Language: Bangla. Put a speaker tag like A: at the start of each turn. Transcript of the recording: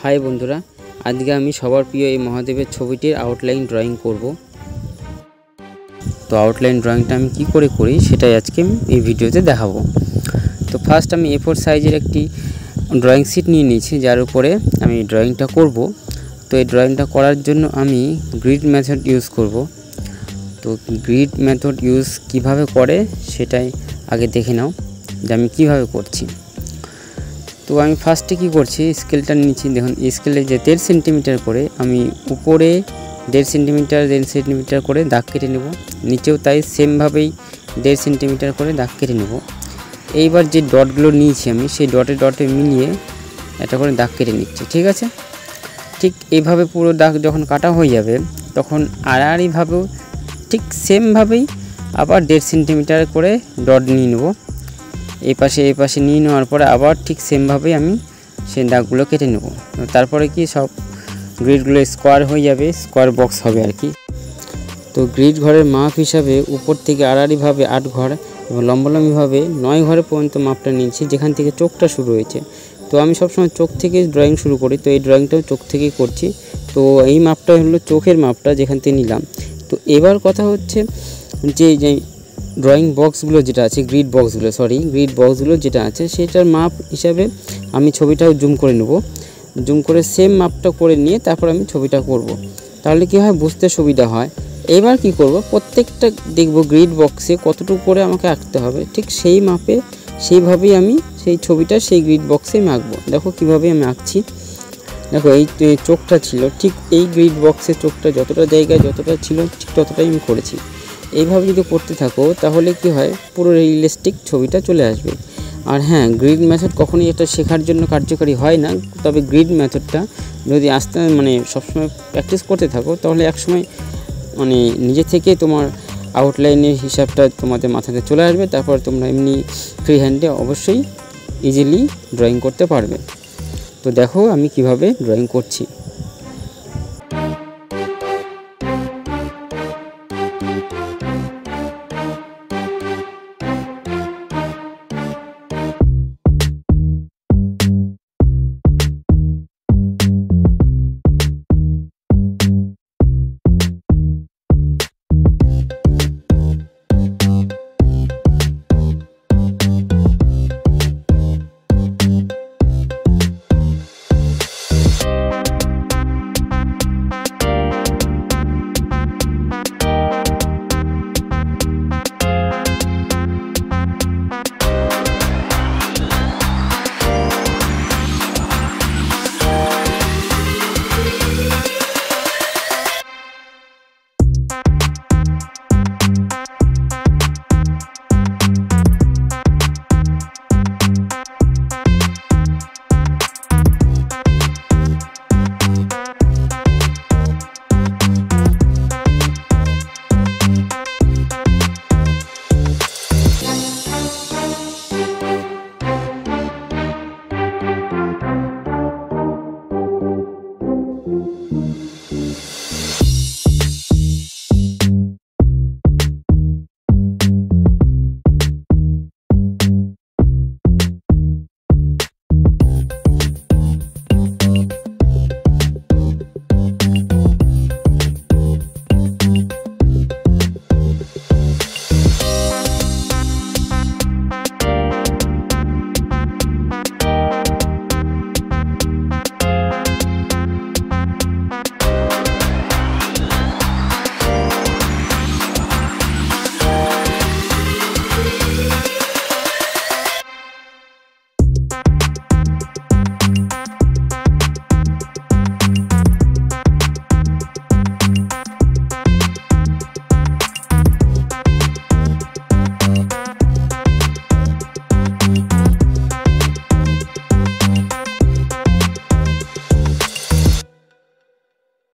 A: হাই বন্ধুরা, আজকে আমি সবার প্রিয় এই মহাদেবের ছবিটির আউটলাইন ড্রয়িং করব। তো আউটলাইন ড্রয়িংটা আমি কি করে করি সেটাই আজকে এই ভিডিওতে দেখাবো। তো ফার্স্ট আমি A4 সাইজের একটি ড্রয়িং শিট নিয়ে নিয়েছি, যার উপরে আমি ড্রয়িংটা করব। তো এই ড্রয়িংটা করার জন্য আমি গ্রিড মেথড ইউজ করব। তো গ্রিড মেথড ইউজ কিভাবে করে সেটাই আগে দেখে নাও যে আমি কিভাবে করছি। তো আমি ফার্স্টে কি করছি, স্কেলটা নিচ্ছি। দেখুন স্কেলে যে 1.5 সেন্টিমিটার করে আমি উপরে 1.5 সেন্টিমিটার করে দাগ কেটে নেব, নিচেও তাই সেমভাবেই 1.5 সেন্টিমিটার করে দাগ কেটে নেব। এইবার যে ডটগুলো নিয়েছি আমি সেই ডটে মিলিয়ে একটা করে দাগ কেটে নিচ্ছি, ঠিক আছে। ঠিক এইভাবে পুরো দাগ যখন কাটা হয়ে যাবে তখন আড়াআড়িভাবেও ঠিক সেমভাবেই আবার 1.5 সেন্টিমিটার করে ডট নিয়ে নেব। এই পাশে নিয়ে নেওয়ার পরে আবার ঠিক সেমভাবেই আমি সেই দাগগুলো কেটে নেব। তারপরে কি সব গ্রিডগুলো স্কোয়ার হয়ে যাবে, স্কোয়ার বক্স হবে আর কি। তো গ্রিড ঘরের মাপ হিসাবে উপর থেকে আড়াআড়িভাবে 8 ঘর এবং লম্বালম্বিভাবে 9 ঘর পর্যন্ত মাপটা নিয়েছি, যেখান থেকে চোখটা শুরু হয়েছে। তো আমি সবসময় চোখ থেকে ড্রয়িং শুরু করি, তো এই ড্রয়িংটাও চোখ থেকেই করছি। তো এই মাপটা হলো চোখের মাপটা, যেখান থেকে নিলাম। তো এবার কথা হচ্ছে যে ড্রয়িং বক্সগুলো যেটা আছে, গ্রিড বক্সগুলো যেটা আছে সেটার মাপ হিসাবে আমি ছবিটাও জুম করে নেব। জুম করে সেম মাপটা করে নিয়ে তারপর আমি ছবিটা করব। তাহলে কি হয়, বুঝতে সুবিধা হয়। এবার কি করব, প্রত্যেকটা দেখব গ্রিড বক্সে কতটুকু করে আমাকে আঁকতে হবে, ঠিক সেই মাপে সেইভাবেই আমি সেই ছবিটা সেই গ্রিড বক্সে আমি আঁকবো। দেখো কীভাবে আমি আঁকছি। দেখো এই চোখটা ছিল, ঠিক এই গ্রিড বক্সে চোখটা যতটা জায়গায় যতটা ছিল ঠিক ততটাই আমি করেছি। এইভাবে যদি করতে থাকো তাহলে কি হয়, পুরো রিয়েলিস্টিক ছবিটা চলে আসবে। আর হ্যাঁ, গ্রিড মেথড কখনোই এটা শেখার জন্য কার্যকারী হয় না, তবে গ্রিড মেথডটা যদি সবসময় প্র্যাকটিস করতে থাকো তাহলে একসময় নিজে থেকে তোমার আউটলাইনের হিসাবটা তোমাদের মাথাতে চলে আসবে। তারপর তোমরা এমনি ফ্রি হ্যান্ডে অবশ্যই ইজিলি ড্রয়িং করতে পারবে। তো দেখো আমি কিভাবে ড্রয়িং করছি।